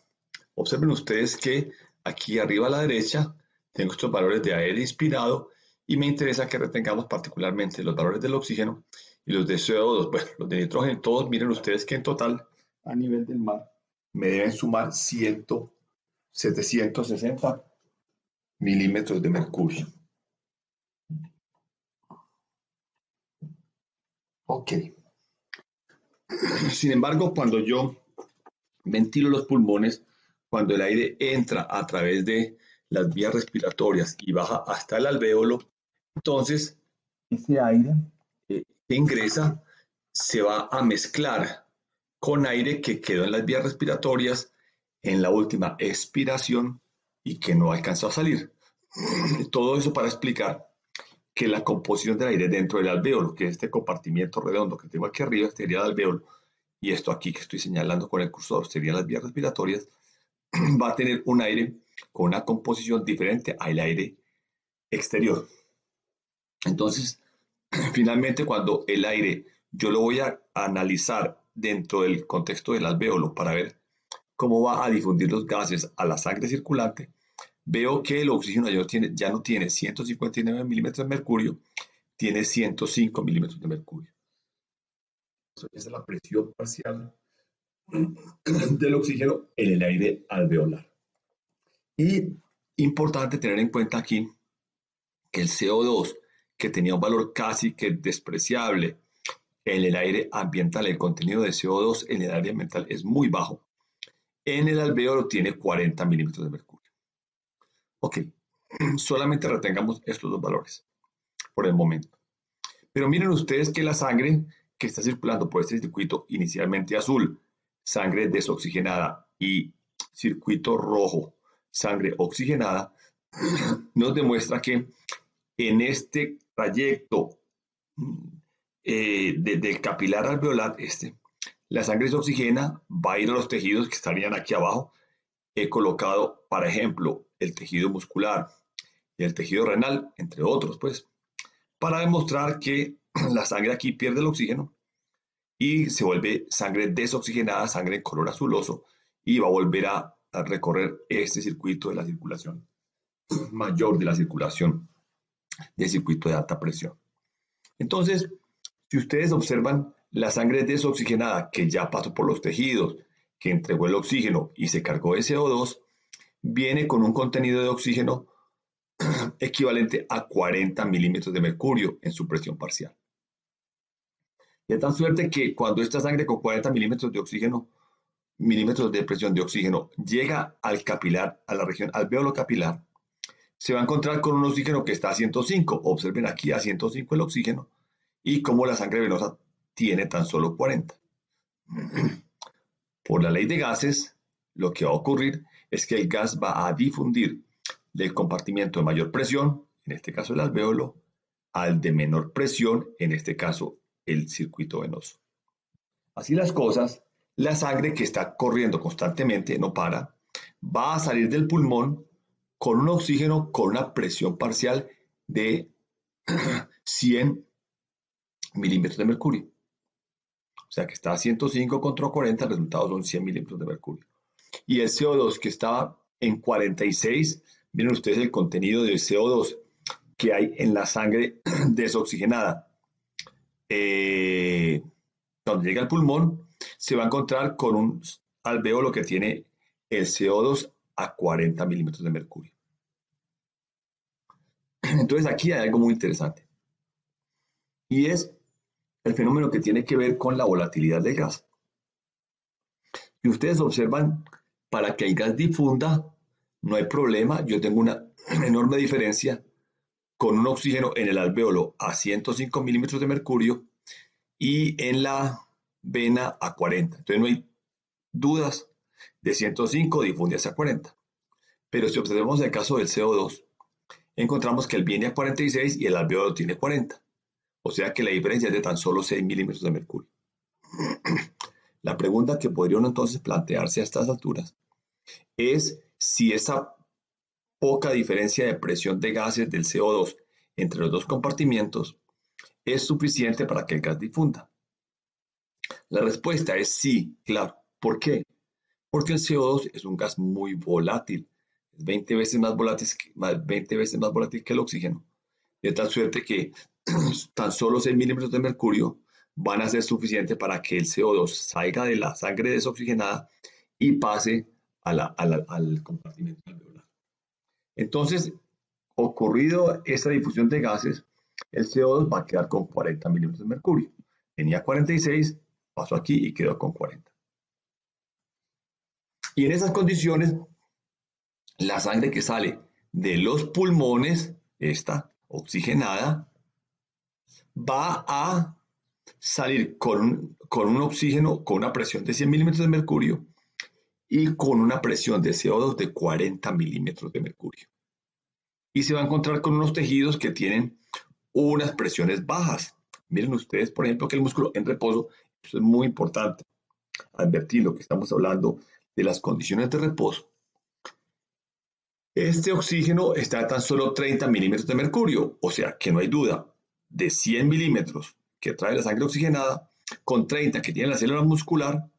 Observen ustedes que aquí arriba a la derecha tengo estos valores de aire inspirado y me interesa que retengamos particularmente los valores del oxígeno y los de CO2, bueno, los de nitrógeno, todos miren ustedes que en total a nivel del mar me deben sumar 760 milímetros de mercurio. Ok. Sin embargo, cuando yo ventilo los pulmones, cuando el aire entra a través de las vías respiratorias y baja hasta el alvéolo, entonces ese aire que ingresa se va a mezclar con aire que quedó en las vías respiratorias en la última expiración y que no alcanzó a salir. Todo eso para explicar que la composición del aire dentro del alvéolo, que es este compartimiento redondo que tengo aquí arriba, sería el alvéolo, y esto aquí que estoy señalando con el cursor serían las vías respiratorias, va a tener un aire con una composición diferente al aire exterior. Entonces, finalmente, cuando el aire yo lo voy a analizar dentro del contexto del alvéolo para ver cómo va a difundir los gases a la sangre circulante, veo que el oxígeno ya no tiene 159 milímetros de mercurio, tiene 105 milímetros de mercurio. Esa es la presión parcial del oxígeno en el aire alveolar. Y importante tener en cuenta aquí que el CO2, que tenía un valor casi que despreciable en el aire ambiental, el contenido de CO2 en el aire ambiental es muy bajo. En el alvéolo tiene 40 milímetros de mercurio. Ok, solamente retengamos estos dos valores por el momento. Pero miren ustedes que la sangre que está circulando por este circuito inicialmente azul, sangre desoxigenada, y circuito rojo, sangre oxigenada, nos demuestra que en este trayecto del capilar alveolar, la sangre se oxigena, va a ir a los tejidos que estarían aquí abajo. He colocado, por ejemplo, el tejido muscular y el tejido renal, entre otros, pues, para demostrar que la sangre aquí pierde el oxígeno y se vuelve sangre desoxigenada, sangre en color azuloso, y va a volver a recorrer este circuito de la circulación mayor, de la circulación del circuito de alta presión. Entonces, si ustedes observan, la sangre desoxigenada que ya pasó por los tejidos, que entregó el oxígeno y se cargó de CO2, viene con un contenido de oxígeno equivalente a 40 milímetros de mercurio en su presión parcial. De tal suerte que cuando esta sangre con 40 milímetros de oxígeno, milímetros de presión de oxígeno, llega al capilar, a la región alvéolo capilar, se va a encontrar con un oxígeno que está a 105. Observen aquí a 105 el oxígeno y como la sangre venosa tiene tan solo 40. Por la ley de gases, lo que va a ocurrir es que el gas va a difundir del compartimiento de mayor presión, en este caso el alvéolo, al de menor presión, en este caso el circuito venoso. Así las cosas, la sangre que está corriendo constantemente, no para, va a salir del pulmón con un oxígeno con una presión parcial de 100 milímetros de mercurio. O sea que está a 105 contra 40, el resultado son 100 milímetros de mercurio. Y el CO2 que estaba en 46, miren ustedes el contenido de CO2 que hay en la sangre desoxigenada. Cuando llega al pulmón, se va a encontrar con un alvéolo que tiene el CO2 a 40 milímetros de mercurio. Entonces aquí hay algo muy interesante. Y es el fenómeno que tiene que ver con la volatilidad del gas. Si ustedes observan, para que el gas difunda, no hay problema. Yo tengo una enorme diferencia con un oxígeno en el alvéolo a 105 milímetros de mercurio y en la vena a 40. Entonces no hay dudas, de 105 difunde hacia 40. Pero si observamos el caso del CO2, encontramos que él viene a 46 y el alvéolo tiene 40. O sea que la diferencia es de tan solo 6 milímetros de mercurio. La pregunta que podría uno entonces plantearse a estas alturas es si esa poca diferencia de presión de gases del CO2 entre los dos compartimientos es suficiente para que el gas difunda. La respuesta es sí, claro. ¿Por qué? Porque el CO2 es un gas muy volátil, es 20 veces más volátil que el oxígeno, de tal suerte que tan solo 6 milímetros de mercurio van a ser suficientes para que el CO2 salga de la sangre desoxigenada y pase al compartimento alveolar. Entonces, ocurrido esta difusión de gases, el CO2 va a quedar con 40 milímetros de mercurio. Tenía 46, pasó aquí y quedó con 40. Y en esas condiciones, la sangre que sale de los pulmones, esta oxigenada, va a salir con un oxígeno con una presión de 100 milímetros de mercurio y con una presión de CO2 de 40 milímetros de mercurio. Y se va a encontrar con unos tejidos que tienen unas presiones bajas. Miren ustedes, por ejemplo, que el músculo en reposo, esto es muy importante, advertir lo que estamos hablando de las condiciones de reposo. Este oxígeno está a tan solo 30 milímetros de mercurio, o sea que no hay duda, de 100 milímetros que trae la sangre oxigenada, con 30 que tiene la célula muscular,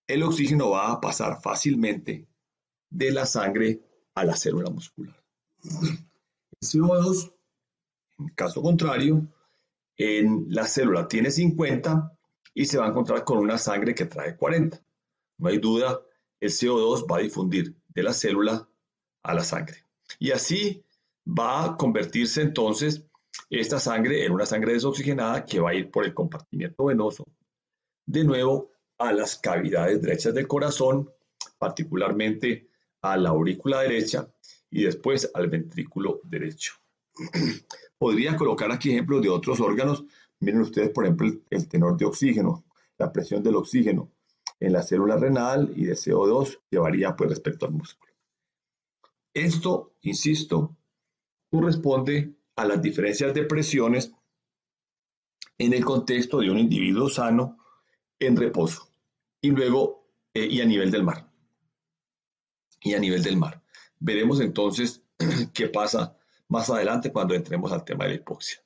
el oxígeno va a pasar fácilmente de la sangre a la célula muscular. El CO2, en caso contrario, en la célula tiene 50 y se va a encontrar con una sangre que trae 40. No hay duda, el CO2 va a difundir de la célula a la sangre. Y así va a convertirse entonces esta sangre en una sangre desoxigenada que va a ir por el compartimiento venoso, de nuevo a las cavidades derechas del corazón, particularmente a la aurícula derecha y después al ventrículo derecho. Podría colocar aquí ejemplos de otros órganos. Miren ustedes, por ejemplo, el tenor de oxígeno, la presión del oxígeno en la célula renal y de CO2 que varía pues respecto al músculo. Esto, insisto, corresponde a las diferencias de presiones en el contexto de un individuo sano en reposo y luego y a nivel del mar. Y a nivel del mar. Veremos entonces qué pasa más adelante cuando entremos al tema de la hipoxia.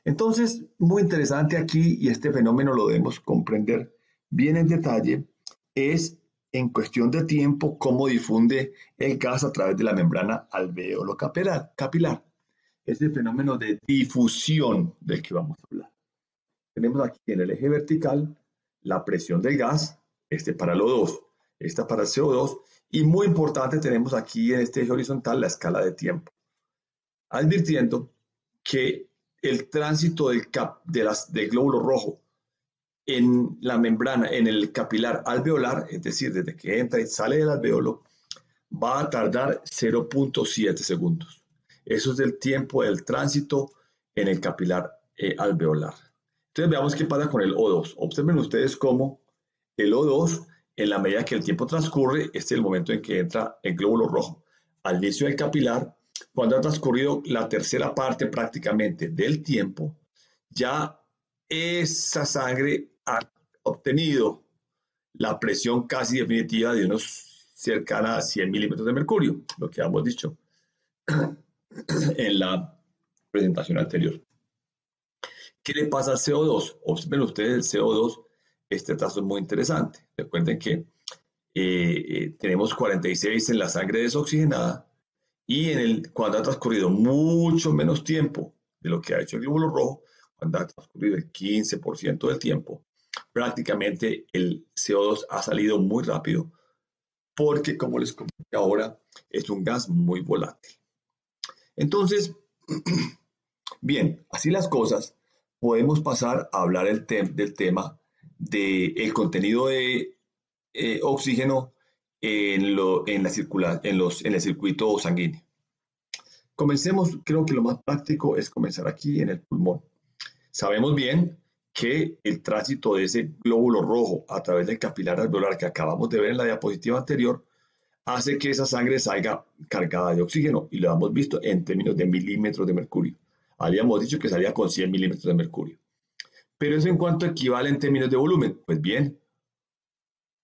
Entonces, muy interesante aquí, y este fenómeno lo debemos comprender bien en detalle, es en cuestión de tiempo cómo difunde el gas a través de la membrana alveolo capilar. Es el fenómeno de difusión del que vamos a hablar. Tenemos aquí en el eje vertical la presión del gas, este para el O2, esta para el CO2, y muy importante tenemos aquí en este eje horizontal la escala de tiempo, advirtiendo que el tránsito del glóbulo rojo en la membrana, en el capilar alveolar, es decir, desde que entra y sale del alveolo, va a tardar 0.7 segundos. Eso es el tiempo del tránsito en el capilar alveolar. Entonces veamos qué pasa con el O2. Observen ustedes cómo el O2, en la medida que el tiempo transcurre, este es el momento en que entra el glóbulo rojo al inicio del capilar. Cuando ha transcurrido la tercera parte prácticamente del tiempo, ya esa sangre ha obtenido la presión casi definitiva de unos cercana a 100 milímetros de mercurio, lo que hemos dicho en la presentación anterior. ¿Qué le pasa al CO2? Observen ustedes el CO2, este trazo es muy interesante. Recuerden que tenemos 46 en la sangre desoxigenada y cuando ha transcurrido mucho menos tiempo de lo que ha hecho el glóbulo rojo, cuando ha transcurrido el 15% del tiempo, prácticamente el CO2 ha salido muy rápido porque, como les comenté ahora, es un gas muy volátil. Entonces, bien, así las cosas, podemos pasar a hablar del tema del contenido de oxígeno en el circuito sanguíneo. Comencemos, creo que lo más práctico es comenzar aquí en el pulmón. Sabemos bien que el tránsito de ese glóbulo rojo a través del capilar alveolar que acabamos de ver en la diapositiva anterior hace que esa sangre salga cargada de oxígeno y lo hemos visto en términos de milímetros de mercurio. Habíamos dicho que salía con 100 milímetros de mercurio. Pero eso en cuanto equivale en términos de volumen, pues bien,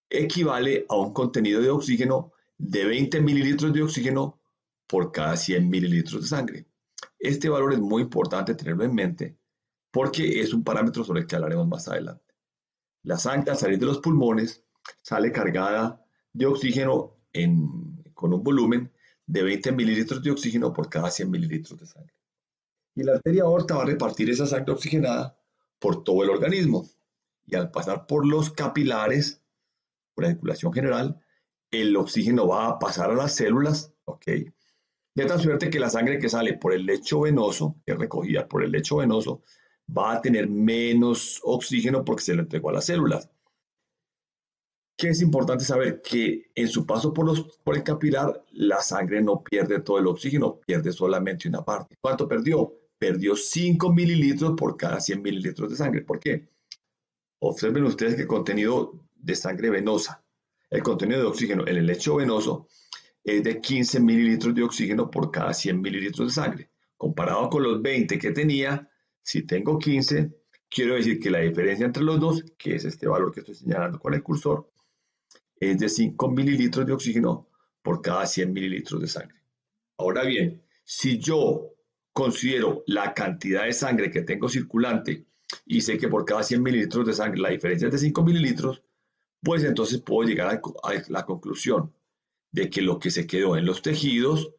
equivale a un contenido de oxígeno de 20 mililitros de oxígeno por cada 100 mililitros de sangre. Este valor es muy importante tenerlo en mente porque es un parámetro sobre el que hablaremos más adelante. La sangre al salir de los pulmones sale cargada de oxígeno con un volumen de 20 mililitros de oxígeno por cada 100 mililitros de sangre. Y la arteria aorta va a repartir esa sangre oxigenada por todo el organismo. Y al pasar por los capilares, por la circulación general, el oxígeno va a pasar a las células, ¿ok? De tal suerte que la sangre que sale por el lecho venoso, que es recogida por el lecho venoso, va a tener menos oxígeno porque se lo entregó a las células. ¿Qué es importante saber? Que en su paso por el capilar, la sangre no pierde todo el oxígeno, pierde solamente una parte. ¿Cuánto perdió? Perdió 5 mililitros por cada 100 mililitros de sangre. ¿Por qué? Observen ustedes que el contenido de sangre venosa, el contenido de oxígeno en el lecho venoso es de 15 mililitros de oxígeno por cada 100 mililitros de sangre. Comparado con los 20 que tenía, si tengo 15, quiero decir que la diferencia entre los dos, que es este valor que estoy señalando con el cursor, es de 5 mililitros de oxígeno por cada 100 mililitros de sangre. Ahora bien, si yo considero la cantidad de sangre que tengo circulante y sé que por cada 100 mililitros de sangre la diferencia es de 5 mililitros, pues entonces puedo llegar a la conclusión de que lo que se quedó en los tejidos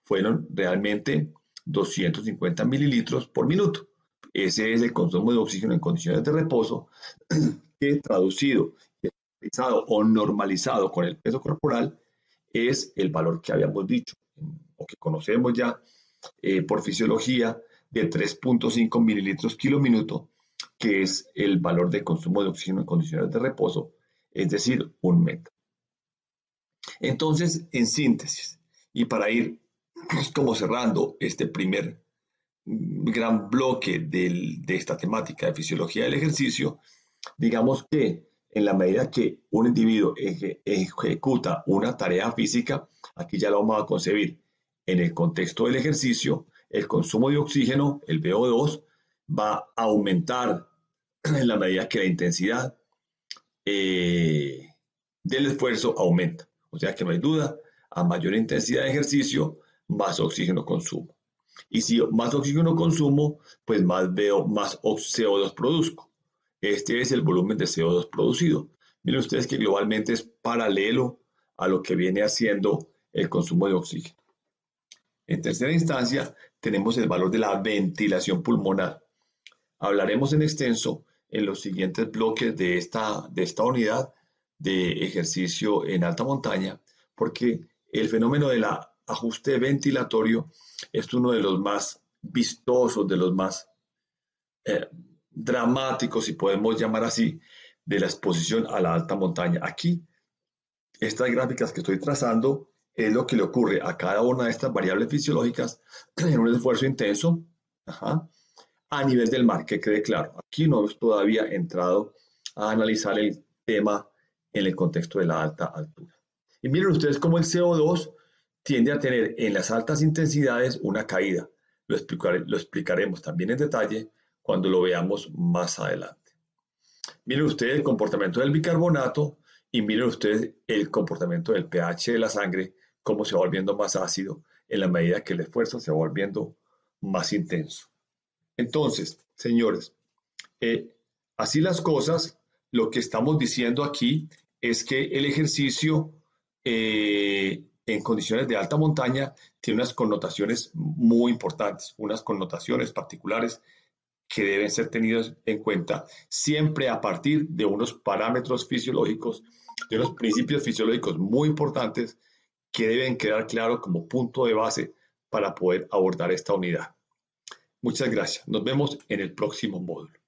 fueron realmente 250 mililitros por minuto. Ese es el consumo de oxígeno en condiciones de reposo que traducido o normalizado con el peso corporal es el valor que habíamos dicho o que conocemos ya por fisiología de 3.5 mililitros kilo minuto, que es el valor de consumo de oxígeno en condiciones de reposo, es decir, 1 metro. Entonces, en síntesis, y para ir como cerrando este primer gran bloque de esta temática de fisiología del ejercicio, digamos que en la medida que un individuo ejecuta una tarea física, aquí ya lo vamos a concebir en el contexto del ejercicio, el consumo de oxígeno, el VO2, va a aumentar en la medida que la intensidad del esfuerzo aumenta. O sea que no hay duda, a mayor intensidad de ejercicio, más oxígeno consumo. Y si más oxígeno consumo, pues más CO2 produzco. Este es el volumen de CO2 producido. Miren ustedes que globalmente es paralelo a lo que viene haciendo el consumo de oxígeno. En tercera instancia, tenemos el valor de la ventilación pulmonar. Hablaremos en extenso en los siguientes bloques de esta unidad de ejercicio en alta montaña, porque el fenómeno del ajuste ventilatorio es uno de los más vistosos, de los más dramáticos, si podemos llamar así, de la exposición a la alta montaña. Aquí, estas gráficas que estoy trazando es lo que le ocurre a cada una de estas variables fisiológicas en un esfuerzo intenso, a nivel del mar, que quede claro. Aquí no hemos todavía entrado a analizar el tema en el contexto de la alta altura. Y miren ustedes cómo el CO2 tiende a tener en las altas intensidades una caída. Lo explicaremos también en detalle cuando lo veamos más adelante. Miren ustedes el comportamiento del bicarbonato y miren ustedes el comportamiento del pH de la sangre, cómo se va volviendo más ácido en la medida que el esfuerzo se va volviendo más intenso. Entonces, señores, así las cosas, lo que estamos diciendo aquí es que el ejercicio en condiciones de alta montaña tiene unas connotaciones muy importantes, unas connotaciones particulares que deben ser tenidas en cuenta siempre a partir de unos parámetros fisiológicos, de unos principios fisiológicos muy importantes que deben quedar claros como punto de base para poder abordar esta unidad. Muchas gracias. Nos vemos en el próximo módulo.